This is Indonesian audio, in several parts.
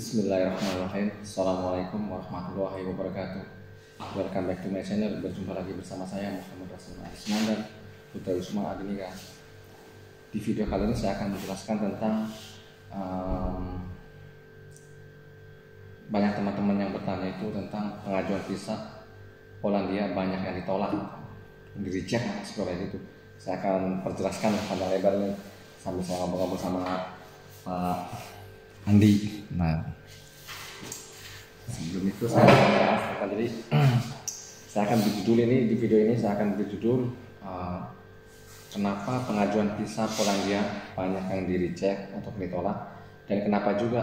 Bismillahirrahmanirrahim. Assalamualaikum warahmatullahi wabarakatuh. Welcome back to my channel. Berjumpa lagi bersama saya Muhammad Rasul Alismandan Putra Usman Adinika. Di video kali ini saya akan menjelaskan tentang banyak teman-teman yang bertanya itu tentang pengajuan visa Polandia banyak yang ditolak, di reject seperti itu. Saya akan perjelaskan panjang lebar ini sambil saya ngobrol sama Pak Andi. Nah, sebelum itu saya akan jadi saya akan berjudul ini di video ini saya akan berjudul kenapa pengajuan visa Polandia banyak yang di reject atau ditolak, dan kenapa juga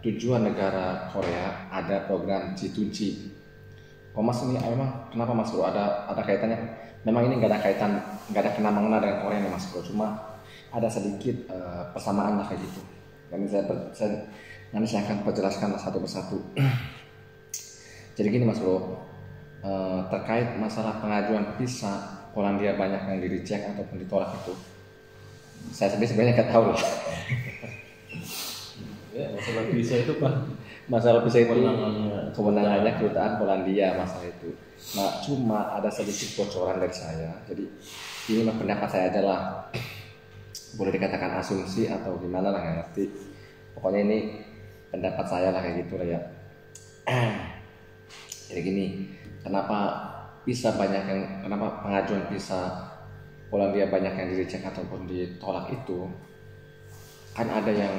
tujuan negara Korea ada program G2G. Mas ini memang kenapa Mas Bro ada kaitannya? Memang ini nggak ada kaitan, nggak ada kena-mengena dengan Korea nih Mas Bro, cuma ada sedikit persamaan lah kayak gitu. Dan nanti saya akan perjelaskan satu persatu. Jadi gini Mas Bro, terkait masalah pengajuan visa Polandia banyak yang di reject ataupun ditolak itu, saya sebenarnya nggak tahu lah. Ya, masalah visa itu Pak. Masalah visa itu kewenangannya kedutaan Polandia masalah itu. Nah, cuma ada sedikit bocoran dari saya. Jadi ini mah pendapat saya aja lah. Boleh dikatakan asumsi atau gimana lah, nggak ngerti. Pokoknya ini pendapat saya lah kayak gitu lah ya. Jadi gini, kenapa pengajuan visa Polandia banyak yang di reject ataupun ditolak itu? Kan ada yang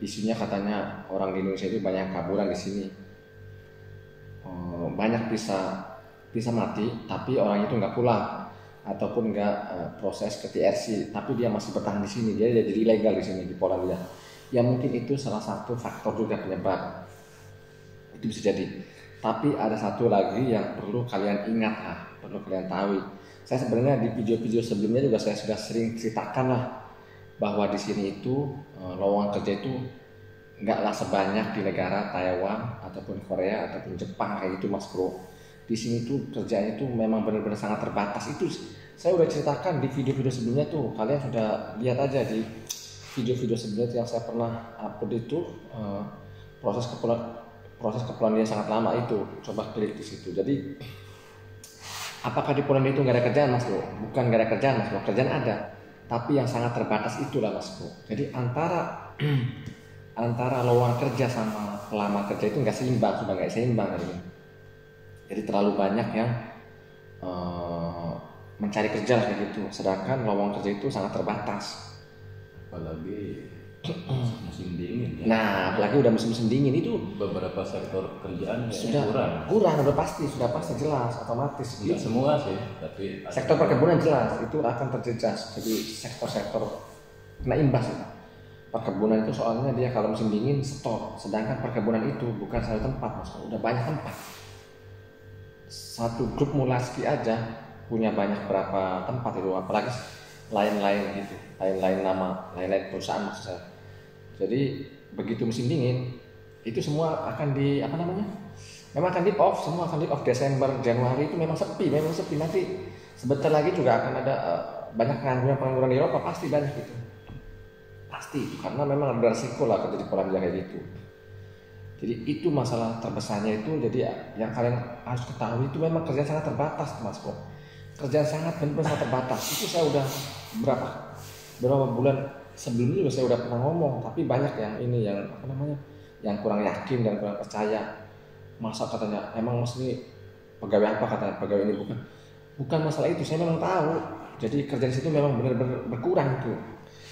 isunya katanya orang di Indonesia itu banyak kaburan di sini. Banyak bisa mati, tapi orang itu nggak pulang ataupun nggak proses ke TRC, tapi dia masih bertahan di sini, dia jadi ilegal di sini di Polandia. Ya mungkin itu salah satu faktor juga penyebab. Itu bisa jadi. Tapi ada satu lagi yang perlu kalian ingat lah, perlu kalian tahu. Saya sebenarnya di video-video sebelumnya juga saya sudah sering ceritakan lah bahwa di sini itu lowongan kerja itu nggaklah sebanyak di negara Taiwan ataupun Korea ataupun Jepang kayak gitu Mas Bro. Di sini tuh kerjanya itu memang benar-benar sangat terbatas. Itu saya udah ceritakan di video-video sebelumnya tuh, kalian sudah lihat aja di video-video sebelumnya yang saya pernah upload itu, proses kepulangan sangat lama itu, coba klik di situ. Jadi apakah di Polandia itu nggak ada kerjaan Mas Bro? Bukan nggak ada kerjaan Mas Bro, kerjaan ada, tapi yang sangat terbatas itulah Mas Bro. Jadi antara lowongan kerja sama pelamar kerja itu sudah nggak seimbang gitu. Jadi terlalu banyak yang mencari kerja kayak gitu, sedangkan lowongan kerja itu sangat terbatas. Apalagi musim dingin ya. Nah, apalagi udah musim dingin itu beberapa sektor kerjaan sudah kurang, udah pasti jelas otomatis. Tidak semua sih, tapi sektor perkebunan jelas itu akan terjejas. Jadi sektor kena imbas itu. Perkebunan itu soalnya dia kalau musim dingin stop, sedangkan perkebunan itu bukan satu tempat Mas, udah banyak tempat. Satu grup Mulaski aja punya banyak berapa tempat itu, apalagi lain-lain gitu, lain-lain perusahaan maksud saya. Jadi begitu musim dingin itu semua akan memang akan di off, semua akan di off. Desember, Januari itu memang sepi. Nanti sebentar lagi juga akan ada banyak pengangguran di Eropa, pasti banyak itu. Pasti itu, karena memang ada resiko lah kerja di Polandia kayak gitu. Jadi itu masalah terbesarnya itu. Jadi yang kalian harus ketahui itu memang kerjaan sangat terbatas Mas Bro. Kerjaan sangat benar-benar terbatas. Itu saya udah berapa bulan sebelumnya juga saya udah pernah ngomong, tapi banyak yang kurang yakin dan kurang percaya. Masa katanya emang Mas ini pegawai apa, katanya pegawai ini bukan masalah itu, saya memang tahu. Jadi kerjaan di situ memang benar-benar berkurang tuh.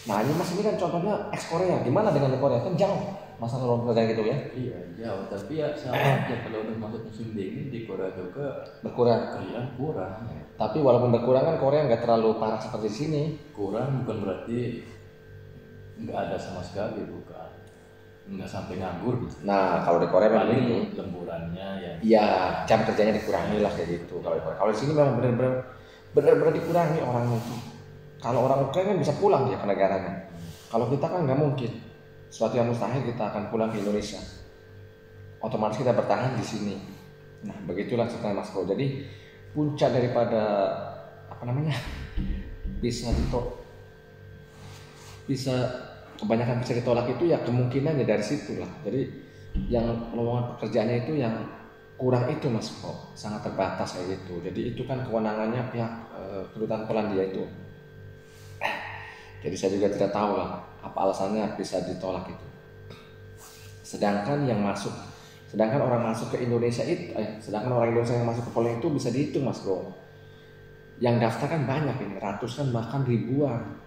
Nah ini Mas, ini kan contohnya ex Korea, gimana dengan di Korea kan jauh masalah lowongan kerjaan gitu ya. Iya jauh, tapi ya sama aja kalau udah masuk musim dingin di Korea juga berkurang. Kerjaan kurang. Tapi walaupun berkurang kan Korea nggak terlalu parah seperti di sini. Kurang bukan berarti nggak ada sama sekali, bukan. Nggak sampai nganggur gitu. Nah kalau di Korea memang itu lemburannya ya. Iya, jam kerjanya dikurangi lah kayak gitu. Kalau di sini memang benar-benar dikurangi orang itu. Kalau orang Ukraina kan bisa pulang dia ke negaranya. Kalau kita kan nggak mungkin. Suatu yang mustahil kita akan pulang ke Indonesia. Otomatis kita bertahan di sini. Nah begitulah ceritanya Mas Bro. Jadi puncak daripada bisa kebanyakan bisa ditolak itu ya kemungkinan ya dari situ lah. Jadi yang lowongan pekerjaannya itu yang kurang itu Mas Bro, sangat terbatas kayak gitu. Jadi itu kan kewenangannya pihak kedutaan Polandia itu. Jadi saya juga tidak tahu lah apa alasannya bisa ditolak itu. Sedangkan orang masuk ke Indonesia itu, sedangkan orang Indonesia yang masuk ke Polandia itu bisa dihitung Mas Bro. Yang daftar kan banyak ini, ratusan bahkan ribuan.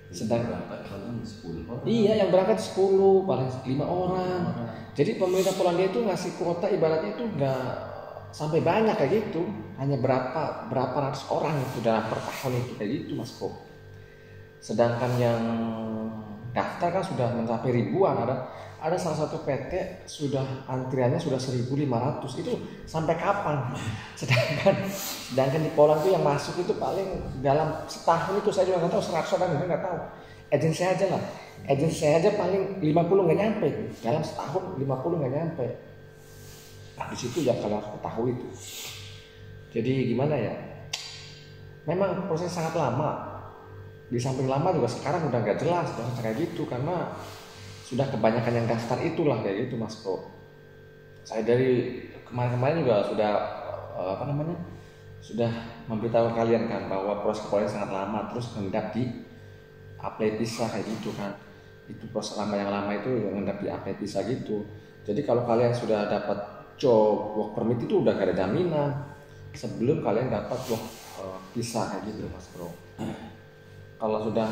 Sedangkan paling 10 orang. Iya, yang berangkat 10, paling 5 orang. Jadi pemerintah Polandia itu ngasih kuota ibaratnya itu nggak sampai banyak kayak gitu, hanya berapa ratus orang itu dalam per tahun itu kayak gitu Mas Bro. Sedangkan yang daftar kan sudah mencapai ribuan, ada salah satu PT sudah antriannya sudah 1.500. Itu sampai kapan? Sedangkan di Poland itu yang masuk itu paling dalam setahun itu saya juga nggak tahu 100 orang juga nggak tahu. Agensi saya aja paling 50 nggak nyampe, dalam setahun 50 nggak nyampe. Nah di situ ya kalian harus ketahui itu. Jadi gimana ya? Memang proses sangat lama. Di samping lama juga sekarang udah nggak jelas kayak gitu karena sudah kebanyakan yang daftar itulah kayak gitu Mas Bro. Saya dari kemarin juga sudah sudah memberitahu kalian kan bahwa proses kepolisian sangat lama, terus hendak di apply visa kayak gitu kan. Itu proses yang lama itu yang hendak di apply visa gitu. Jadi kalau kalian sudah dapat job work permit itu udah gak ada jaminan sebelum kalian dapat visa kayak gitu Mas Bro. Kalau sudah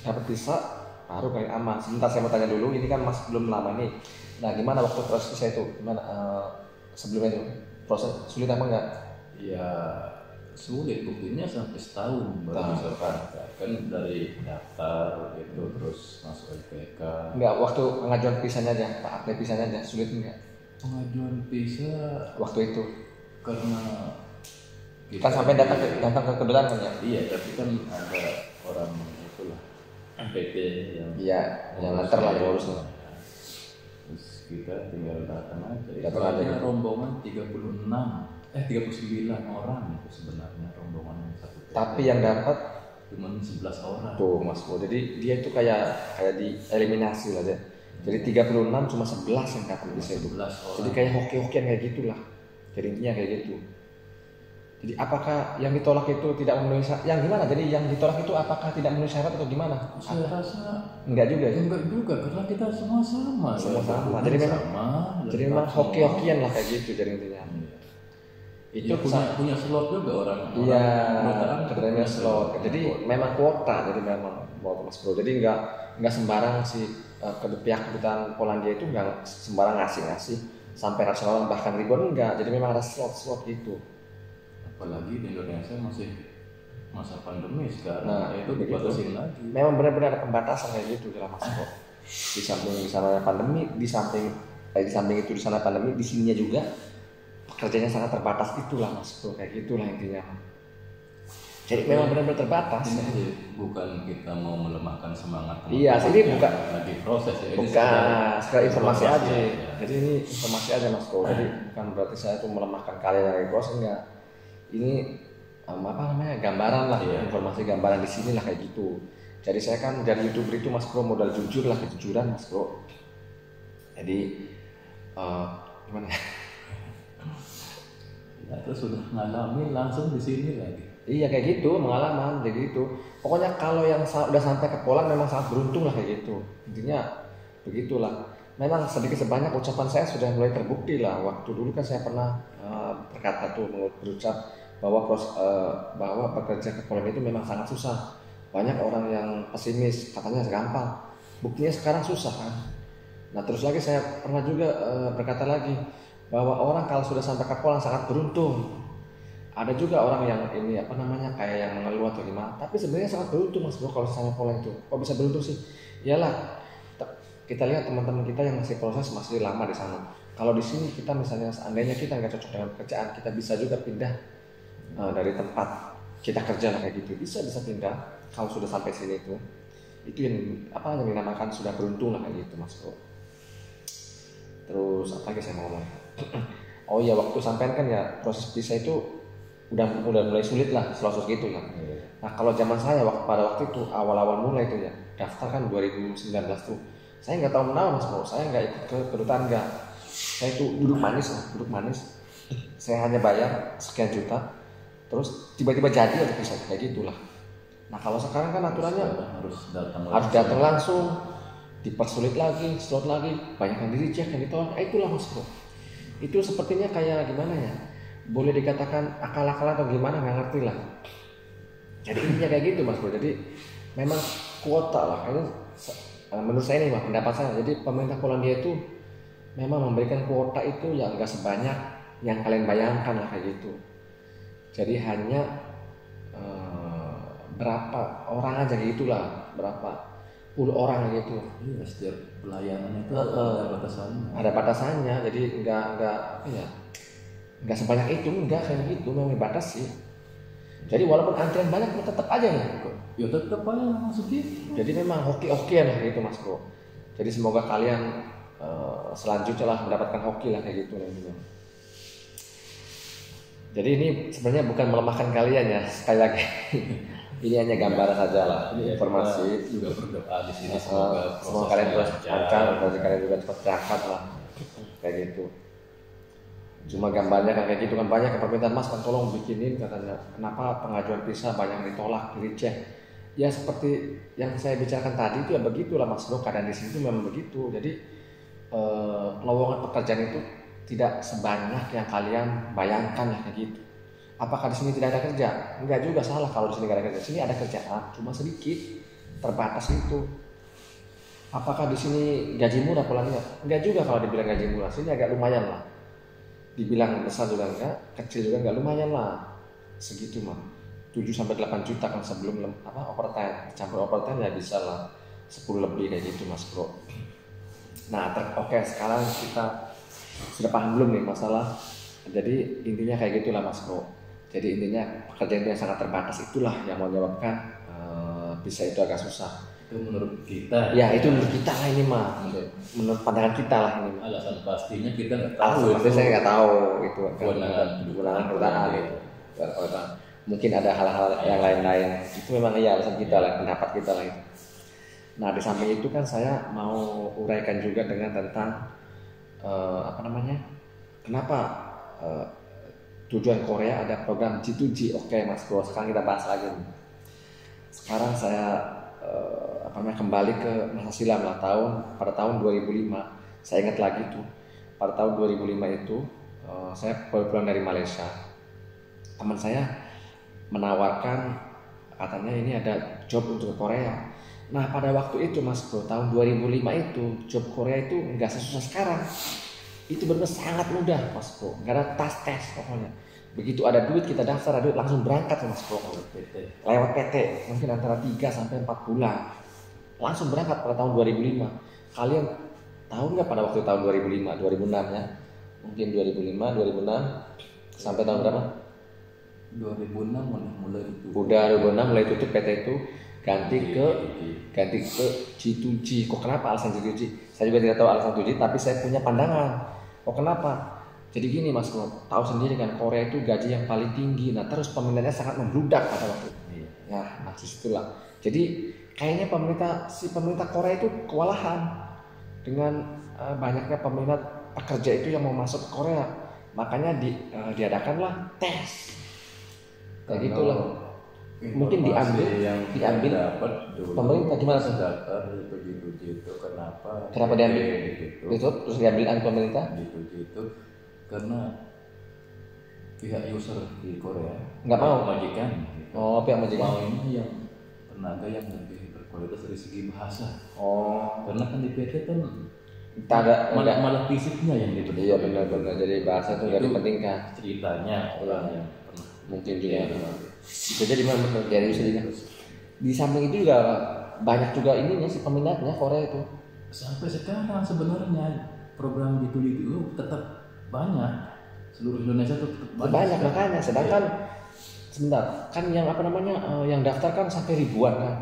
dapat visa baru kalian aman. Sebentar saya mau tanya dulu, ini kan Mas belum lama nih. Nah gimana waktu proses visa itu? Gimana sebelumnya itu? Proses sulit apa enggak? Ya sulit, buktinya sampai setahun baru bisa berangkat. Kan dari daftar gitu terus masuk LPK. Enggak, waktu pengajuan visanya aja, Pak, apply visanya aja sulit enggak? Pengajuan visa waktu itu karena kan sampai datang ke kedutaan kan ya? Iya, tapi kan ada orang itulah PT yang nganter lah yang urus lah. Terus kita tinggal datang aja. Datang aja. Rombongan 39 orang itu sebenarnya rombongan yang satu. Tapi yang dapat cuma 11 orang. Tuh Mas Bro. Jadi dia itu kayak dieliminasi lah ya. Jadi 36 cuma 11 yang dapat bisa itu. Jadi kayak hoki-hokian kayak gitulah. Jadi intinya kayak gitu. Jadi apakah yang ditolak itu tidak memenuhi syarat? Yang gimana? Jadi yang ditolak itu apakah tidak memenuhi syarat atau gimana? Saya rasa enggak juga ya? Enggak juga karena kita semua sama. Semua sama. Jadi memang hoki-hokian lah kayak gitu jadi intinya. Itu punya slot juga orang. Iya, kebetulannya slot. Jadi memang kuota. Jadi memang Mas Bro. Jadi enggak sembarang sih pihak kedutaan Polandia itu enggak sembarang ngasih sampai ratusan orang bahkan ribuan enggak. Jadi memang ada slot gitu. Apalagi di Indonesia masih masa pandemi sekarang, nah itu dibatasin lagi. Memang benar-benar ada pembatasan kayak gitu dalam Mas Bro. Di samping di sana pandemi, di samping itu di sana pandemi, di sininya juga pekerjaannya sangat terbatas itulah Mas Bro, kayak gitulah intinya. Jadi memang benar-benar terbatas. Ini bukan kita mau melemahkan semangat. Iya, ini bukan lagi proses ya. Bukan, sekedar informasi aja. Ya. Jadi ini informasi aja Mas Bro. Jadi bukan berarti saya tuh melemahkan kalian yang lagi proses enggak. Ini gambaran lah ya, informasi gambaran di sini lah kayak gitu. Jadi saya kan dari YouTuber itu Mas Bro modal jujur lah, kejujuran Mas Bro. Jadi gimana ya? Itu sudah ngalamin langsung di sini lagi. Iya kayak gitu, pengalaman kayak gitu. Pokoknya kalau yang udah sampai ke Poland memang sangat beruntung lah kayak gitu. Intinya begitulah. Memang sedikit sebanyak ucapan saya sudah mulai terbukti lah. Waktu dulu kan saya pernah berkata tuh berucap bahwa bekerja ke Poland itu memang sangat susah. Banyak orang yang pesimis, katanya gampang. Buktinya sekarang susah kan. Nah terus lagi saya pernah juga berkata lagi bahwa orang kalau sudah sampai ke Poland sangat beruntung. Ada juga orang yang kayak yang mengeluh atau gimana. Tapi sebenarnya sangat beruntung Mas Bro kalau sampai Poland itu. Kok bisa beruntung sih? Iyalah. Kita lihat teman-teman kita yang masih proses masih lama di sana. Kalau di sini kita misalnya seandainya kita nggak cocok dengan pekerjaan, kita bisa juga pindah dari tempat kita kerja lah kayak gitu. Bisa pindah kalau sudah sampai sini itu yang dinamakan sudah beruntung lah kayak gitu Mas Bro. Terus apa lagi saya mau ngomong? Oh iya, waktu sampean kan ya proses visa itu udah mulai sulit lah, proses gitu kan. Nah kalau zaman saya pada waktu itu awal-awal mulai itu ya daftar kan 2019 tuh. Saya nggak tahu menau Mas Bro, saya nggak ikut ke kedutaan nggak. Saya itu duduk manis. Saya hanya bayar sekian juta, terus tiba-tiba jadi atau bisa kayak gitulah. Nah kalau sekarang kan aturannya harus datang langsung, dipersulit lagi, slot lagi, banyak yang di-reject, yang ditolak. Itulah Mas Bro. Itu sepertinya kayak gimana ya? Boleh dikatakan akal-akalan atau gimana, nggak ngerti lah. Jadi intinya kayak gitu Mas Bro. Jadi memang kuota lah. Ini menurut saya ini pendapat saya. Jadi pemerintah Polandia itu memang memberikan kuota itu yang nggak sebanyak yang kalian bayangkan lah kayak gitu. Jadi hanya berapa orang aja gitulah, berapa puluh orang gitu. Iya, setiap pelayanan itu ada batasannya. Ada batasannya, jadi nggak sebanyak itu, nggak kayak gitu, memang dibatasi. Jadi walaupun antrian banyak, tetap aja nih. Ya tetap aja masuk gitu. Jadi memang hoki-hokian lah gitu Mas Bro. Jadi semoga kalian selanjutnya lah mendapatkan hoki lah kayak gitu nantinya. Jadi ini sebenarnya bukan melemahkan kalian ya, sekali lagi. Ini hanya gambaran saja lah, ini informasi. Juga berdoa di sini Semoga kalian terus lancar, dan kalian juga cepat berangkat lah, kayak gitu. Cuma gambarnya kan kayak gitu kan, banyak permintaan Mas kan tolong bikinin katanya. Kenapa pengajuan visa banyak ditolak, di-reject? Ya seperti yang saya bicarakan tadi itu ya begitulah Mas Bro, keadaan di sini itu memang begitu. Jadi lowongan pekerjaan itu tidak sebanyak yang kalian bayangkan lah kayak gitu. Apakah di sini tidak ada kerja? Enggak juga, salah kalau di sini tidak ada kerja. Di sini ada kerjaan, cuma sedikit, terbatas itu. Apakah di sini gaji murah Polandia? Enggak juga kalau dibilang gaji murah. Sini agak lumayan lah. Dibilang besar juga enggak, kecil juga enggak, lumayan lah. Segitu mah. 7-8 juta kan sebelum overtime. Campur overtime ya bisa lah 10 lebih kayak gitu Mas Bro. Nah, oke, sekarang kita sudah paham belum nih masalah. Jadi intinya kayak gitulah Mas Bro. Jadi intinya pekerjaan yang sangat terbatas itulah yang menyebabkan bisa itu agak susah. Itu menurut kita. Ya itu menurut kita lah ini mah. Menurut pandangan kita lah ini. Alasan pastinya kita nggak tahu. Pasti saya nggak tahu itu. Kewenangan kewenangan itu. Mungkin ada hal-hal yang lain-lain. Itu memang iya alasan kita lah, pendapat kita lah itu. Nah di samping itu kan saya mau uraikan juga dengan tentang kenapa tujuan Korea ada program G2G. Oke Mas Bro, sekarang kita bahas lagi nih. Sekarang saya kembali ke masa silam lah, pada tahun 2005. Saya ingat lagi tuh, pada tahun 2005 itu saya baru pulang dari Malaysia. Teman saya menawarkan, katanya ini ada job untuk Korea. Nah pada waktu itu Mas Bro, tahun 2005 itu job Korea itu nggak sesusah sekarang. Itu benar sangat mudah Mas Bro, nggak ada tes pokoknya. Begitu ada duit kita daftar, ada duit langsung berangkat Mas Bro. Lewat PT mungkin antara 3-4 bulan langsung berangkat pada tahun 2005. Kalian tahu nggak pada waktu tahun 2005, 2006 ya? Mungkin 2005, 2006 sampai tahun berapa? 2006 mulai tutup. Udah 2006 mulai tutup PT itu, ganti ke G2G. Kok kenapa alasan G2G? Saya juga tidak tahu alasan G2G, tapi saya punya pandangan. Kok kenapa? Jadi gini Mas Bro, tahu sendiri kan Korea itu gaji yang paling tinggi. Nah terus peminatnya sangat membludak pada waktu itu. Ya, disitulah. Jadi kayaknya pemerintah Korea itu kewalahan dengan banyaknya peminat pekerja itu yang mau masuk ke Korea. Makanya diadakanlah tes. Kayak gitulah. Mungkin diambil dapat pemerintah gimana sih? Daftar gitu Kenapa diambil? Itu terus diambil oleh pemerintah? Gitu karena pihak user di Korea nggak mau majikan. Oh, pihak majikan. Maunya yang tenaga yang lebih berkualitas dari segi bahasa. Oh, karena kan di PT kan malah fisiknya yang dipentingkan. Iya benar. Jadi bahasa itu nggak dipentingkan. Ceritanya orang yang pernah mungkin juga. Bisa jadi memang dari usaha. Di samping itu juga banyak juga ininya sih peminatnya Korea itu. Sampai sekarang sebenarnya program itu tetap banyak. Seluruh Indonesia tuh tetap banyak makanya. Sedangkan sebentar kan yang yang daftar kan sampai ribuan kan.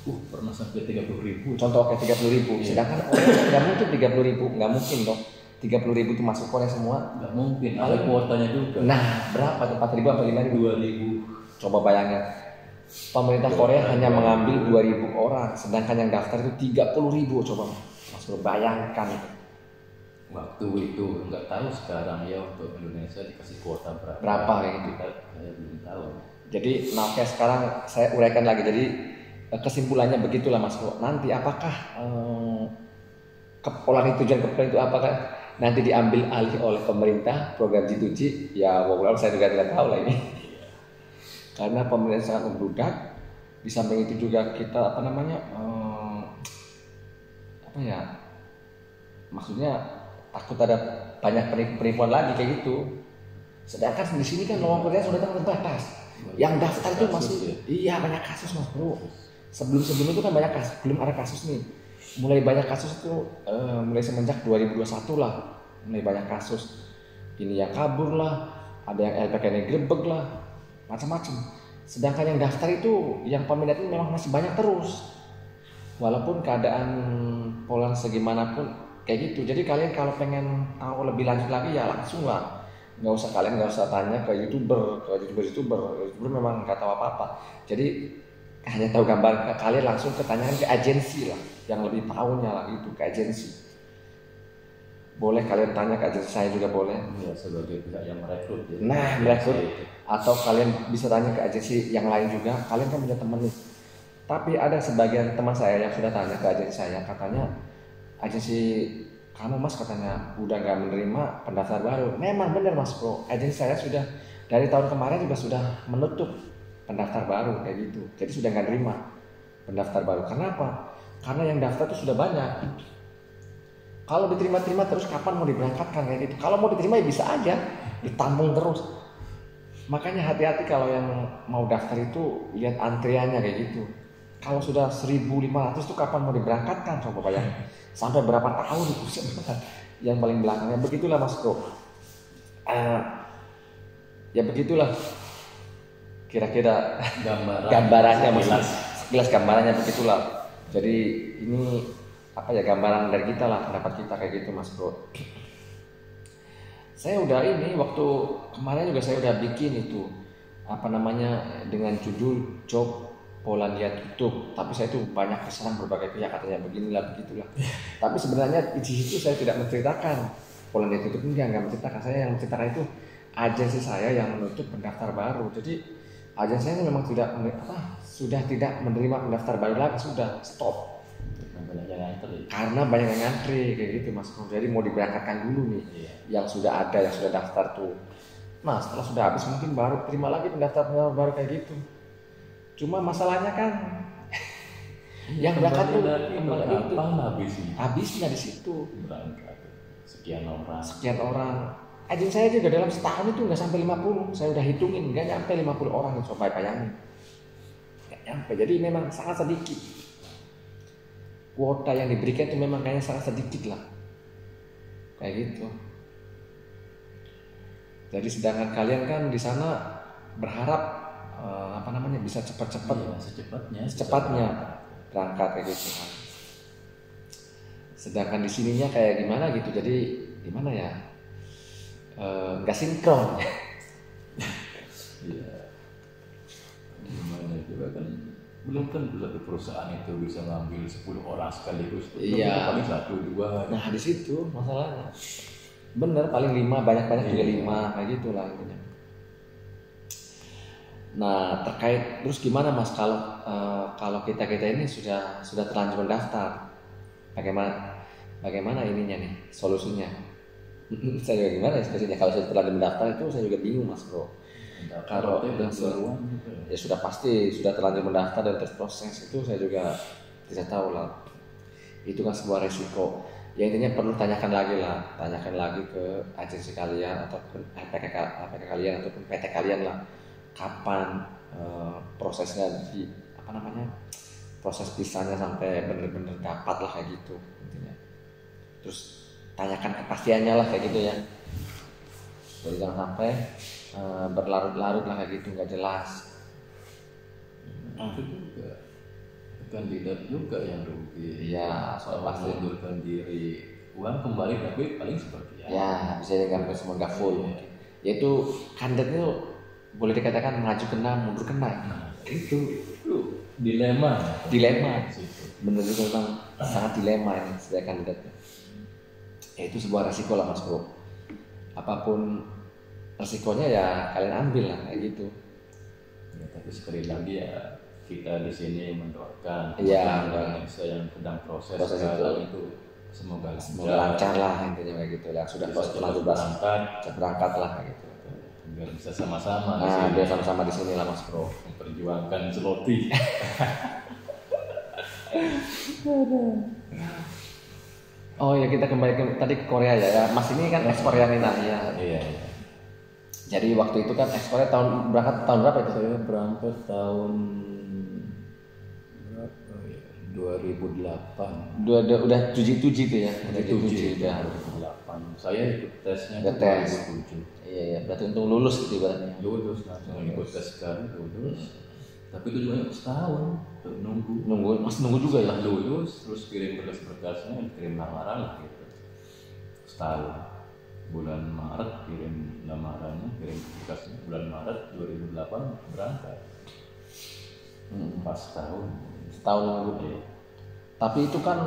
Pernah sampai 30.000. Contoh kayak 30.000. Sedangkan orang nggak mungkin 30.000, nggak mungkin dong. 30.000 itu masuk Korea semua. Nggak mungkin. Ada kuotanya juga. Nah berapa tuh? 4.000 apa 5.000? 2.000. Coba bayangin. pemerintah Korea hanya mengambil 2.000 orang, sedangkan yang daftar itu 30.000. Coba Mas Bro bayangkan. Waktu itu nggak tahu sekarang ya untuk Indonesia dikasih kuota berapa? Berapa kayak gitu? Saya belum tahu. Jadi oke, sekarang saya uraikan lagi. Jadi kesimpulannya begitulah Mas Bro. Nanti apakah tujuan kepulauan itu apakah nanti diambil alih oleh pemerintah program G2G? Ya walaupun saya juga tidak tahu lah ini. Karena pemerintah sangat membludak. Di samping itu juga kita maksudnya takut ada banyak penipuan lagi kayak gitu. Sedangkan di sini kan lowongan kerja sudah terbatas. Yang daftar itu masih iya banyak kasus Mas Bro. Sebelum itu kan banyak kasus, belum ada kasus nih. Mulai banyak kasus itu mulai semenjak 2021 lah. Mulai banyak kasus. Ini yang kabur lah, ada yang LPKN grebek lah, macam-macam. Sedangkan yang daftar itu yang peminat itu memang masih banyak terus. Walaupun keadaan Poland segimanapun kayak gitu. Jadi kalian kalau pengen tahu lebih lanjut lagi ya langsung lah. Kalian nggak usah tanya ke youtuber memang nggak tahu apa-apa. Jadi hanya tahu gambar, kalian langsung ketanyakan ke agensi lah yang lebih tahunya lah itu, ke agensi. Boleh kalian tanya ke agensi saya juga boleh. Ya sebagai pihak yang merekrut. Ya. Nah merekrut. Atau kalian bisa tanya ke agensi yang lain juga. Kalian kan punya teman nih. Tapi ada sebagian teman saya yang sudah tanya ke agensi saya, katanya agensi kamu Mas katanya udah nggak menerima pendaftar baru. Memang benar Mas Bro, agensi saya sudah dari tahun kemarin juga sudah menutup pendaftar baru kayak gitu. Jadi sudah nggak terima pendaftar baru. Kenapa? Karena yang daftar itu sudah banyak. Kalau diterima-terima terus kapan mau diberangkatkan kayak gitu. Kalau mau diterima ya bisa aja ditampung terus. Makanya hati-hati kalau yang mau daftar itu lihat antriannya kayak gitu. Kalau sudah 1.500 itu kapan mau diberangkatkan? Coba bayangin. Sampai berapa tahun itu yang paling belakangnya. Begitulah Mas Bro. Ya begitulah. Kira-kira gambarannya Mas. Sekilas gambarannya begitulah. Jadi ini gambaran dari kita lah, pendapat kita kayak gitu Mas Bro. Saya udah waktu kemarin juga saya udah bikin itu dengan judul job Polandia tutup, tapi saya itu banyak keserang berbagai pihak katanya beginilah begitulah. Tapi sebenarnya di situ saya tidak menceritakan Polandia tutup, nggak menceritakan. Saya yang menceritakan itu agensi saya yang menutup pendaftar baru. Jadi agensi saya memang sudah tidak menerima pendaftar baru lagi, sudah stop. Karena banyak yang ngantri kayak gitu Mas. Jadi mau diberangkatkan dulu nih yang sudah ada, yang sudah daftar tuh. Nah setelah sudah habis mungkin baru terima lagi pendaftar baru kayak gitu. Cuma masalahnya kan yang berangkat tuh kembali itu habisnya di situ. Berangkat sekian orang. Agensi saya juga dalam setahun itu nggak sampai 50. Saya udah hitungin nggak nyampe 50 orang. Coba bayangin. Nggak nyampe. Jadi memang sangat sedikit. Kuota yang diberikan itu memang kayaknya sangat sedikit lah. Kayak gitu. Jadi sedangkan kalian kan di sana berharap bisa cepat-cepat, secepatnya berangkat kayak gitu kan. Sedangkan di sininya kayak gimana gitu, jadi gimana ya, nggak sinkron. Iya. Gimana juga kan belum tentu satu perusahaan itu bisa ngambil 10 orang sekaligus. Iya. Paling 1-2. Nah di situ masalahnya. Bener paling 5, banyak-banyak juga 5 kayak gitulah intinya. Nah terkait terus gimana Mas kalau kita ini sudah terlanjur mendaftar, bagaimana ininya nih solusinya? Saya juga gimana sebenarnya kalau sudah terlanjur mendaftar itu saya juga bingung Mas Bro. Kalau ya sudah pasti sudah terlanjur mendaftar dan terproses itu saya juga tidak tahu lah. Itu kan sebuah resiko. Ya intinya perlu tanyakan lagi ke agensi kalian ataupun LPK kalian ataupun PT kalian lah. Kapan prosesnya proses pisahnya sampai benar-benar dapat lah kayak gitu intinya. Terus tanyakan kepastiannya lah kayak gitu ya. Jadi jangan sampai berlarut-larut lah kayak gitu nggak jelas. Itu juga kandidat juga yang rugi. Iya, soal pasti mengundurkan diri, uang kembali tapi paling seperti ya bisa dengan semua nggak full. Yaitu kandidat itu boleh dikatakan maju kena mundur kena. itu dilema ya. Dilema. Situ. Bener itu memang sangat dilema ini sebagai kandidatnya. Ya itu sebuah resiko lah Mas Bro. Apapun resikonya ya kalian ambil lah kayak gitu. Ya, tapi sekali lagi ya kita di sini mendoakan Iya, Indonesia yang sedang proses sekarang itu semoga lancar lah intinya kayak gitu lah. Sudah proses berangkat lah kayak gitu. Biar bisa sama-sama. Nah, biar sama-sama di sini lah Mas Bro. Memperjuangkan Seloti. Oh ya kita kembali ke tadi ke Korea ya. Mas ini kan ekspor yang Mina ya. Iya. Jadi waktu itu kan ekspornya berangkat tahun berapa itu? Saya berangkat tahun berapa ya? 2008. Udah tuji tuh ya. Udah tuji ya. 2008. Saya ikut tesnya ke 2007. Iya, berarti untung lulus gitu ibaratnya. Lulus langsung ikut tes sekali lulus. Tapi itu juga setahun masih nunggu juga ya. Lulus terus kirim berkas-berkasnya, kirim lamaran lah gitu. Setahun. Bulan Maret kirim lamarannya, kirim berkasnya. Bulan Maret 2008 berangkat. Pas setahun nunggu. Iya. Tapi itu kan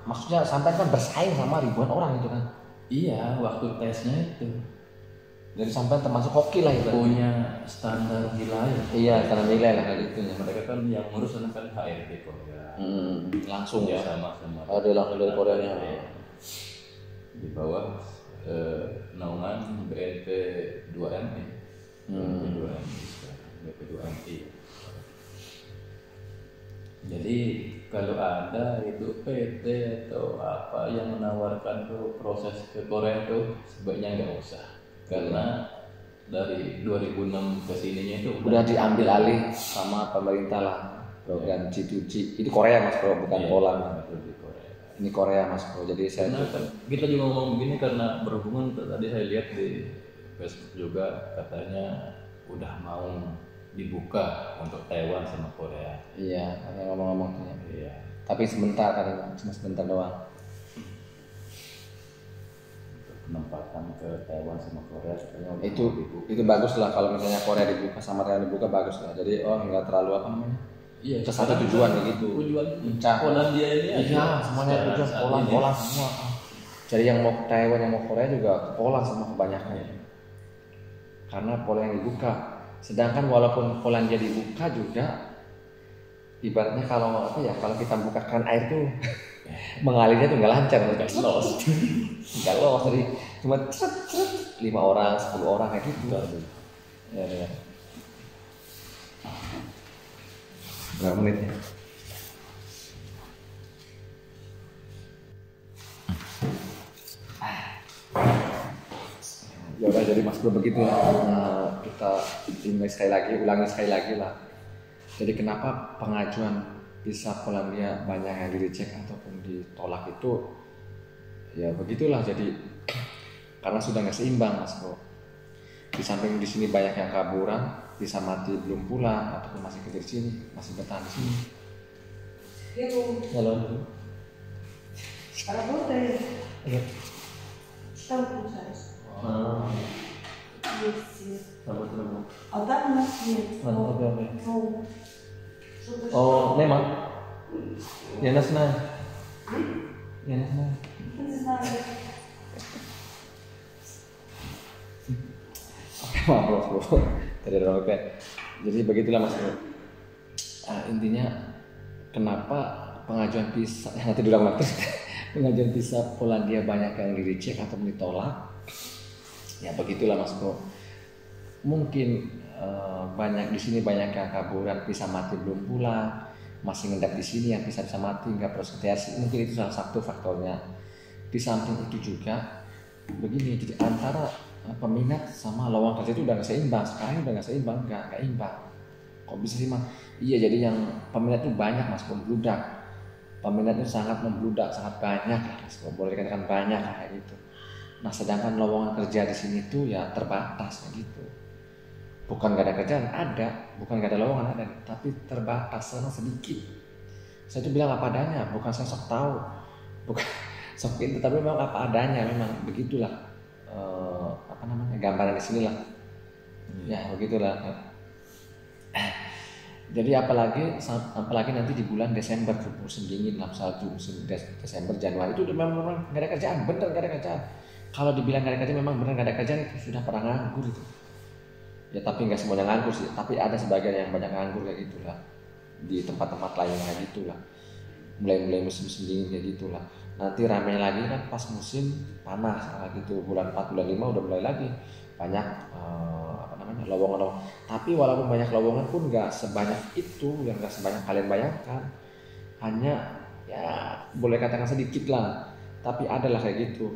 maksudnya sampai kan bersaing sama ribuan orang itu kan. Iya, waktu tesnya itu. Jadi sampai termasuk hoki lah itu. Punya standar wilayah. Iya, standar nilai lah kayak gitu ya. Mereka kan yang ngurus kan HRD Korea. Langsung ya. Sama. Ada langsung dari Koreanya. Di bawah naungan BNP 2MI. BNP 2MI. Jadi kalau ada itu PT atau apa yang menawarkan tuh proses ke Korea itu sebaiknya nggak usah. Karena dari 2006 ke sininya itu udah diambil alih sama pemerintah lah program G2G. Ini Korea Mas Bro, bukan Poland. Ini Korea Mas Bro. Jadi kita juga ngomong begini karena berhubungan tadi saya lihat di Facebook juga katanya udah mau dibuka untuk Taiwan sama Korea. Iya, ngomong-ngomong tuh. Iya. Tapi sebentar kan, cuma sebentar doang. Penempatan ke Taiwan sama Korea itu bagus lah kalau misalnya Korea dibuka sama Taiwan dibuka bagus lah. Jadi nggak terlalu apa namanya? Iya. Ke satu tujuan gitu. Tujuan Polandia ini. Iya, semuanya tujuan Poland semua. Jadi yang mau ke Taiwan, yang mau Korea juga ke Poland semua kebanyakan. Karena Poland yang dibuka. Sedangkan walaupun Polandia dibuka juga, ibaratnya kalau kita bukakan air tuh mengalirnya tuh nggak lancar, nggak los, jadi cuma 5 orang, 10 orang kayak gitu. Ya. Berapa menitnya? Ya udah, jadi Mas Bro begitu ya. Kita ulangi sekali lagi lah. Jadi kenapa pengajuan visa Polandia banyak yang di-reject ataupun ditolak itu ya begitulah. Jadi karena sudah nggak seimbang Mas Bro. Di samping di sini banyak yang kaburan, bisa mati belum pulang ataupun masih kerja di sini, masih bertahan di sini. Halo. Работает. Iya. Что получается? Есть. Apa tuh? А там у нас нет. Oke. Что-то Oh, memang. Ya nasna. Ya nasna. не знаю. Maaf bro. Tadi ada oke. Jadi begitulah Mas Bro. Intinya kenapa pengajuan visa nanti diulang lagi. Pengajuan visa Polandia banyak yang di-reject atau ditolak. Ya begitulah Mas Bro. Mungkin banyak di sini banyak yang kaburan, bisa mati belum pulang, masih ngendap di sini yang bisa mati nggak prosedur. Mungkin itu salah satu faktornya. Di samping itu juga begini, jadi antara peminat sama lowongan kerja itu udah nggak seimbang. Sekarang udah nggak seimbang, nggak imbang. Kok bisa sih Mas? Iya, jadi yang peminat itu banyak Mas, membludak. Peminat itu sangat membludak, sangat banyak lah, boleh dikatakan banyak lah kayak gitu. Nah, sedangkan lowongan kerja di sini tuh ya terbatas gitu. Bukan gak ada kerjaan, ada. Bukan gak ada lowongan, ada. Tapi terbatas, sama sedikit. Saya tuh bilang apa adanya, bukan saya sok tahu, bukan sok itu, tapi memang apa adanya, memang begitulah. Gambaran di sini lah. Ya begitulah. Jadi apalagi nanti di bulan Desember musim dingin lah, salju musim Desember Januari itu udah memang nggak ada kerjaan, bener nggak ada kerjaan. Kalau dibilang nggak ada kerjaan memang bener nggak ada kerjaan, itu sudah pada nganggur itu. Ya tapi nggak semuanya nganggur sih, tapi ada sebagian yang banyak nganggur kayak gitulah di tempat-tempat lain kayak gitulah. Mulai musim dingin kayak gitulah. Nanti ramai lagi kan pas musim panas kayak gitu, bulan 4 bulan 5 udah mulai lagi banyak lowongan. Tapi walaupun banyak lowongan pun nggak sebanyak itu, yang nggak sebanyak kalian bayangkan. Hanya ya boleh katakan sedikit lah, tapi ada lah kayak gitu.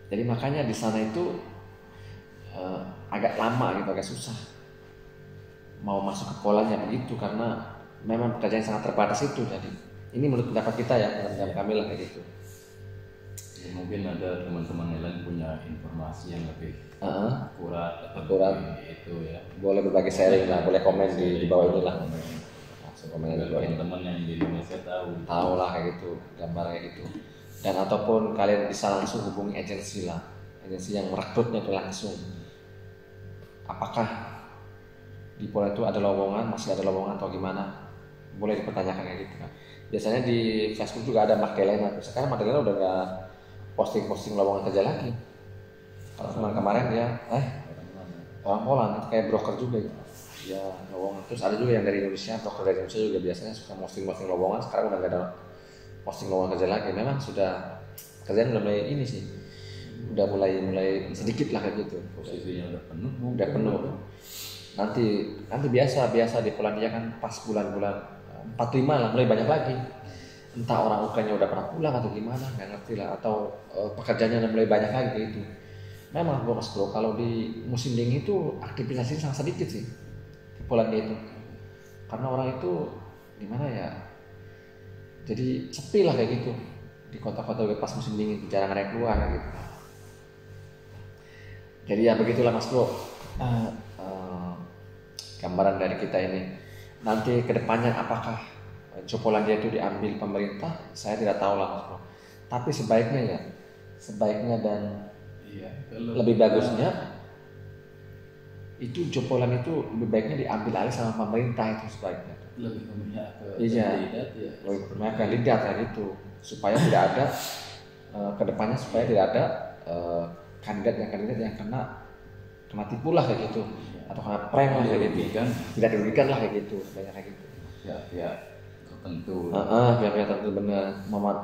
Jadi makanya di sana itu agak lama gitu, agak susah mau masuk ke polanya begitu, karena memang pekerjaan sangat terbatas itu. Jadi ini menurut pendapat kita ya, pendapat kami lah kayak gitu. Ya, mungkin ada teman-teman yang lain punya informasi yang lebih akurat itu ya. Boleh berbagi sharing lah, boleh komen di bawah ini lah. Langsung komen di bawah ini. Teman-teman yang di Indonesia tahu lah kayak gitu, gambar kayak gitu. Dan ataupun kalian bisa langsung hubungi agensi lah, agensi yang merekrutnya itu langsung. Apakah di Pola itu ada lowongan, masih ada lowongan atau gimana? Boleh dipertanyakan kayak gitu kan. Biasanya di Facebook juga ada Magdalena. Sekarang Magdalena udah nggak posting lowongan kerja lagi. Kalau kemarin dia orang Poland itu kayak broker juga gitu. Ya lowongan. Terus ada juga yang dari Indonesia, broker dari Indonesia juga biasanya suka posting lowongan. Sekarang udah nggak ada posting lowongan kerja lagi. Memang sudah kerjaan udah mulai ini sih, udah mulai sedikit lah kayak gitu. Posisinya udah penuh. Nanti biasa di Polandia kan pas bulan-bulan 45 lah mulai banyak lagi. Entah orang Ukraina udah pernah pulang atau gimana, nggak ngerti lah. Atau pekerjaannya udah mulai banyak lagi kayak gitu. Memang Mas Bro, kalau di musim dingin itu aktivitasnya sangat sedikit sih di Polandia itu. Karena orang itu gimana ya? Jadi sepi lah kayak gitu. Di kota-kota pas musim dingin jarang ada yang keluar gitu. Jadi ya begitulah Mas Bro. Gambaran dari kita ini. Nanti kedepannya apakah job Polandia itu diambil pemerintah? Saya tidak tahu lah Mas Bro. Tapi sebaiknya dan lebih bagusnya itu job Polandia itu lebih baiknya diambil alih sama pemerintah itu sebaiknya. Lebih memihak ke kandidat ya. Lebih memihak kandidat kayak gitu, supaya tidak ada kedepannya supaya tidak ada kandidat yang kena tipu lah kayak gitu, atau kena prank lah kayak gitu, tidak dirugikan lah kayak gitu, banyak kayak gitu. Ya tertentu. Pihak-pihak tertentu benar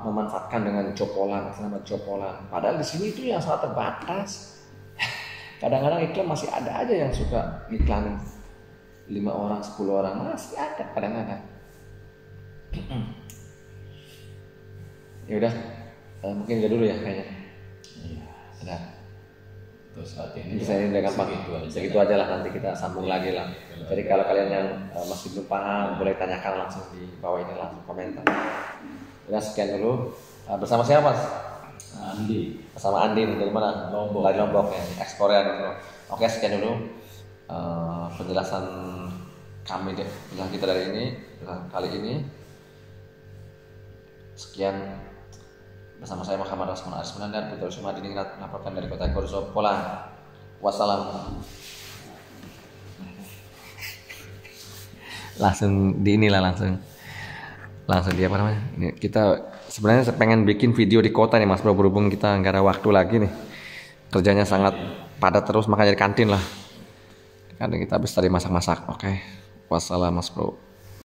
memanfaatkan dengan job Poland, sama job Poland. Padahal di sini itu yang sangat terbatas. Kadang-kadang iklan masih ada aja yang suka iklanin 5 orang, 10 orang masih ada kadang-kadang. Ya udah, mungkin udah dulu ya kayaknya. Iya. Udah. Terus saat ini bisa ini udah gampang. Segitu aja lah, nanti kita sambung lagi lah. Jadi kalau kalian yang masih belum paham boleh tanyakan langsung di bawah ini, langsung komentar. Udah sekian dulu. Bersama siapa Mas? Andi. Bersama Andi dari mana? Lombok. Dari Lombok ya, ekspornya dulu. Oke, sekian dulu penjelasan kami deh, penjelasan kita dari ini kali ini. Sekian bersama saya Muhammad Rasman Arisman dan Putra Sumadini melaporkan dari kota Korzo, Poland. Wassalam. Langsung di apa namanya? Kita sebenarnya pengen bikin video di kota nih Mas Bro, berhubung kita nggak ada waktu lagi nih. Kerjanya sangat padat terus, makanya di kantin lah. Kadang kita habis tadi masak-masak. Oke. Wassalam Mas Bro.